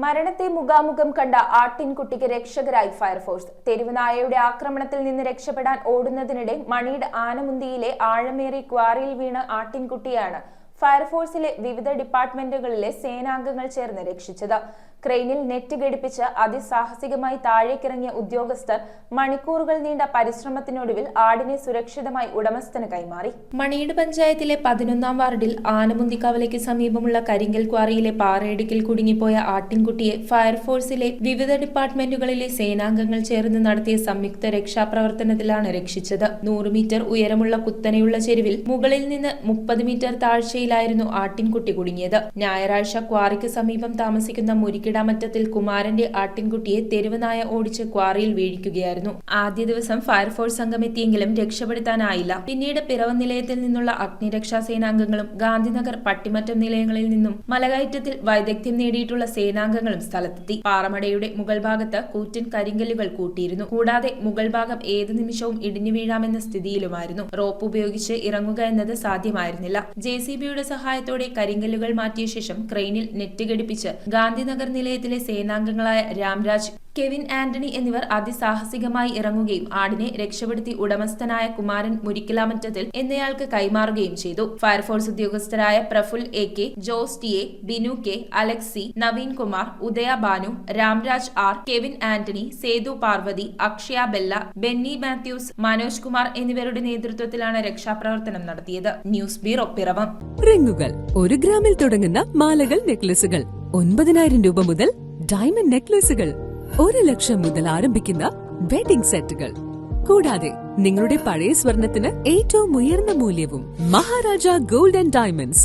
മരണത്തെ മുഖാമുഖം കണ്ട ആട്ടിൻകുട്ടിക്ക് രക്ഷകരായി ഫയർഫോഴ്സ്. തെരുവുനായയുടെ ആക്രമണത്തിൽ നിന്ന് രക്ഷപ്പെടാൻ ഓടുന്നതിനിടെ മണീട് ആനമുന്തിയിലെ ആഴമേറിയ ക്വാറിയിൽ വീണ ആട്ടിൻകുട്ടിയാണ് ഫയർഫോഴ്സിലെ വിവിധ ഡിപ്പാർട്ട്മെന്റുകളിലെ സേനാംഗങ്ങൾ ചേർന്ന് രക്ഷിച്ചത്. ക്രെയിനിൽ നെറ്റ് ഘടിപ്പിച്ച് അതിസാഹസികമായി താഴേക്കിറങ്ങിയ ഉദ്യോഗസ്ഥർ മണിക്കൂറുകൾ നീണ്ട പരിശ്രമത്തിനൊടുവിൽ ആടിനെ സുരക്ഷിതമായി ഉടമസ്ഥന് കൈമാറി. മണീട് പഞ്ചായത്തിലെ 11-ാം വാർഡിൽ ആനമുന്തി കവലയ്ക്ക് സമീപമുള്ള കരിങ്കൽ ക്വാറിയിലെ പാറയിടുക്കിൽ കുടുങ്ങിപ്പോയ ആട്ടിൻകുട്ടിയെ ഫയർഫോഴ്സിലെ വിവിധ ഡിപ്പാർട്ട്മെന്റുകളിലെ സേനാംഗങ്ങൾ ചേർന്ന് നടത്തിയ സംയുക്ത രക്ഷാപ്രവർത്തനത്തിലാണ് രക്ഷിച്ചത്. 100 മീറ്റർ ഉയരമുള്ള കുത്തനെയുള്ള ചെരുവിൽ മുകളിൽ നിന്ന് 30 മീറ്റർ താഴ്ചയിലായിരുന്നു ആട്ടിൻകുട്ടി കുടുങ്ങിയത്. ഞായറാഴ്ച ക്വാറിക്ക് സമീപം താമസിക്കുന്ന മുരിക്കിടാമറ്റത്തിൽ കുമാരന്റെ ആട്ടിൻകുട്ടിയെ തെരുവുനായ ഓടിച്ച് ക്വാറിയിൽ വീഴിക്കുകയായിരുന്നു. ആദ്യ ദിവസം ഫയർഫോഴ്സ് സംഘം എത്തിയെങ്കിലും രക്ഷപ്പെടുത്താനായില്ല. പിന്നീട് പിറവം നിലയത്തിൽ നിന്നുള്ള അഗ്നിരക്ഷാ സേനാംഗങ്ങളും ഗാന്ധിനഗർ, പട്ടിമറ്റം നിലയങ്ങളിൽ നിന്നും മലകയറ്റത്തിൽ വൈദഗ്ധ്യം നേടിയിട്ടുള്ള സേനാംഗങ്ങളും സ്ഥലത്തെത്തി. പാറമടയുടെ മുകൾ ഭാഗത്ത് കൂറ്റൻ കരിങ്കല്ലുകൾ കൂട്ടിയിരുന്നു. കൂടാതെ മുകൾ ഭാഗം ഏത് നിമിഷവും ഇടിഞ്ഞു വീഴാമെന്ന സ്ഥിതിയിലുമായിരുന്നു. റോപ്പ് ഉപയോഗിച്ച് ഇറങ്ങുക എന്നത് സാധ്യമായിരുന്നില്ല. JCBയുടെ സഹായത്തോടെ കരിങ്കല്ലുകൾ മാറ്റിയ ശേഷം ക്രെയിനിൽ നെറ്റ് ഘടിപ്പിച്ച് ഗാന്ധിനഗർ നിലയത്തിലെ സേനാംഗങ്ങളായ രാംരാജ്, കെവിൻ ആന്റണി എന്നിവർ അതിസാഹസികമായി ഇറങ്ങുകയും ആടിനെ രക്ഷപ്പെടുത്തി ഉടമസ്ഥനായ കുമാരൻ മുരിക്കിലാമറ്റത്തിൽ എന്നയാൾക്ക് കൈമാറുകയും ചെയ്തു. ഫയർഫോഴ്സ് ഉദ്യോഗസ്ഥരായ Praful AK, Jose TA, Binu K, Alexy, Naveen Kumar, Udaya Banu, Ramraj R, Kevin Antony, Sethu Parvathy, Akshaya Bella, Benny Mathews, Manoj Kumar എന്നിവരുടെ നേതൃത്വത്തിലാണ് രക്ഷാപ്രവർത്തനം നടത്തിയത്. News bureau, Piravom. റിങ്ങുകൾ 1 ഗ്രാമിൽ തുടങ്ങുന്ന മാലകൾ, നെക്ലസുകൾ 9,000 രൂപ മുതൽ ഡയമണ്ട് നെക്ലസുകൾ 1 ലക്ഷം മുതൽ ആരംഭിക്കുന്ന വെഡിംഗ് സെറ്റുകൾ. കൂടാതെ നിങ്ങളുടെ പഴയ സ്വർണത്തിന് ഏറ്റവും ഉയർന്ന മൂല്യവും. Maharaja gold and diamonds,